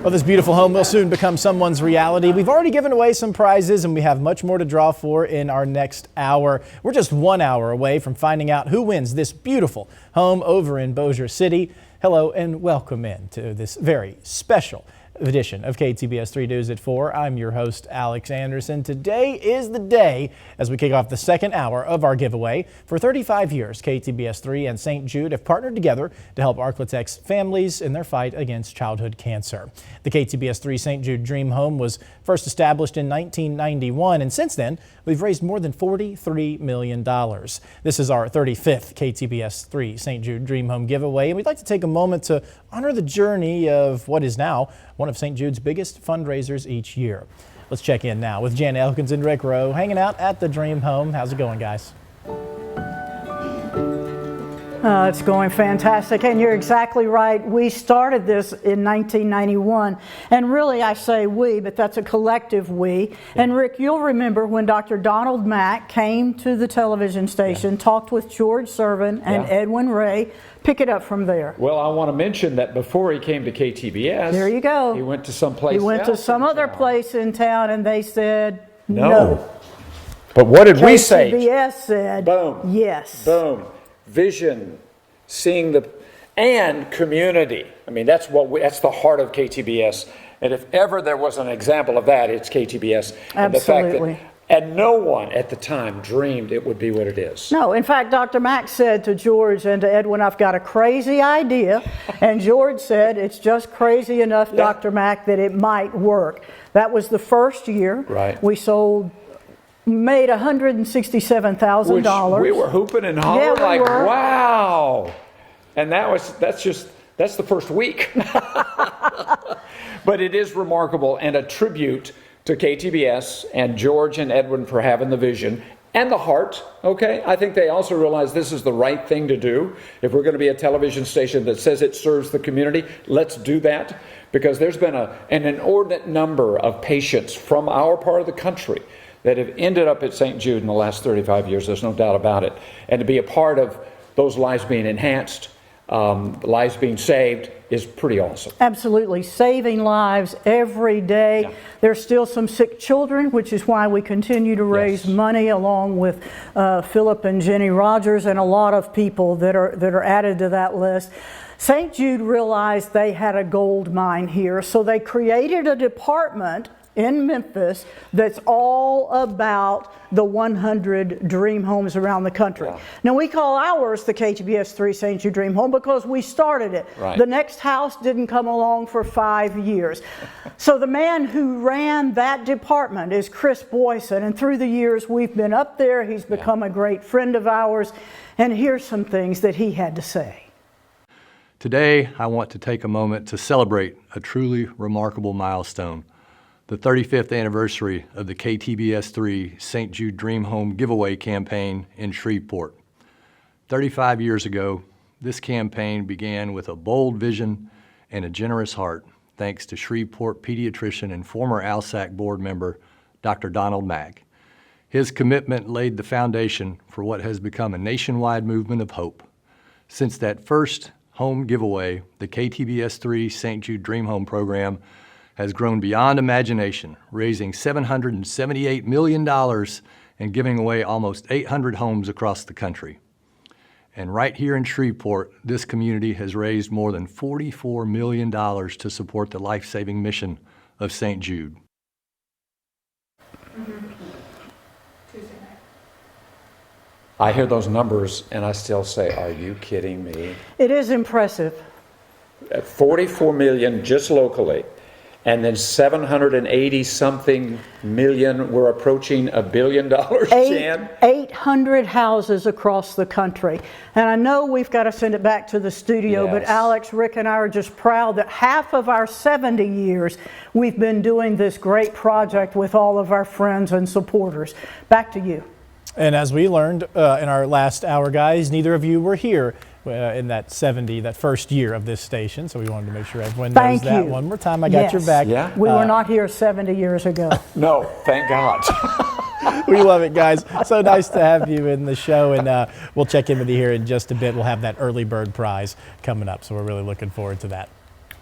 Well, this beautiful home will soon become someone's reality. We've already given away some prizes and we have much more to draw for in our next hour. We're just 1 hour away from finding out who wins this beautiful home over in Bossier City. Hello and welcome in to this very special edition of KTBS 3 News at 4. I'm your host, Alex Anderson. Today is the day as we kick off the second hour of our giveaway. For 35 years, KTBS 3 and St. Jude have partnered together to help Arklatek's families in their fight against childhood cancer. The KTBS 3 St. Jude Dream Home was first established in 1991, and since then, we've raised more than $43 million. This is our 35th KTBS 3 St. Jude Dream Home giveaway, and we'd like to take a moment to honor the journey of what is now one of St. Jude's biggest fundraisers each year. Let's check in now with Jan Elkins and Rick Rowe hanging out at the Dream Home. How's it going, guys? It's going fantastic, and you're exactly right. We started this in 1991, and really I say we, but that's a collective we. And Rick, you'll remember when Dr. Donald Mack came to the television station, talked with George Servin and Edwin Ray. Pick it up from there. Well, I want to mention that before he came to KTBS, there you go. He went to some place. He went to some other place in town, and they said no. But what did we say? KTBS said boom. Yes. Boom. Vision, seeing the and community. I mean, that's the heart of KTBS. And if ever there was an example of that, it's KTBS. Absolutely. And no one at the time dreamed it would be what it is. No, in fact, Dr. Mack said to George and to Edwin, I've got a crazy idea. And George said, it's just crazy enough, Dr. Mack, that it might work. That was the first year. Right. We made $167,000. We were hooping and hollering wow. And that's the first week. But it is remarkable and a tribute to KTBS and George and Edwin for having the vision and the heart, okay? I think they also realize this is the right thing to do. If we're going to be a television station that says it serves the community, let's do that. Because there's been an inordinate number of patients from our part of the country that have ended up at St. Jude in the last 35 years, there's no doubt about it. And to be a part of those lives being enhanced, lives being saved, is pretty awesome. Absolutely. Saving lives every day. Yeah. There's still some sick children, which is why we continue to raise money along with Philip and Jenny Rogers and a lot of people that are added to that list. St. Jude realized they had a gold mine here, so they created a department in Memphis that's all about the 100 dream homes around the country. Yeah. Now we call ours the KTBS 3 St. Jude Dream Home because we started it. Right. The next house didn't come along for 5 years. So the man who ran that department is Chris Boyson, and through the years we've been up there. He's become a great friend of ours, and here's some things that he had to say. Today I want to take a moment to celebrate a truly remarkable milestone. The 35th anniversary of the KTBS 3 St. Jude Dream Home giveaway campaign in Shreveport. 35 years ago, this campaign began with a bold vision and a generous heart, thanks to Shreveport pediatrician and former ALSAC board member, Dr. Donald Mack. His commitment laid the foundation for what has become a nationwide movement of hope. Since that first home giveaway, the KTBS 3 St. Jude Dream Home program has grown beyond imagination, raising $778 million and giving away almost 800 homes across the country. And right here in Shreveport, this community has raised more than $44 million to support the life-saving mission of St. Jude. I hear those numbers and I still say, are you kidding me? It is impressive. 44 million just locally. And then 780-something million, we're approaching $1 billion, Jan? 800 houses across the country. And I know we've got to send it back to the studio, but Alex, Rick, and I are just proud that half of our 70 years we've been doing this great project with all of our friends and supporters. Back to you. And as we learned in our last hour, guys, neither of you were here in that first year of this station, so we wanted to make sure everyone knows that one more time. I got your back. Yeah. We were not here 70 years ago. No, thank God. We love it, guys. So nice to have you in the show, and we'll check in with you here in just a bit. We'll have that early bird prize coming up, so we're really looking forward to that.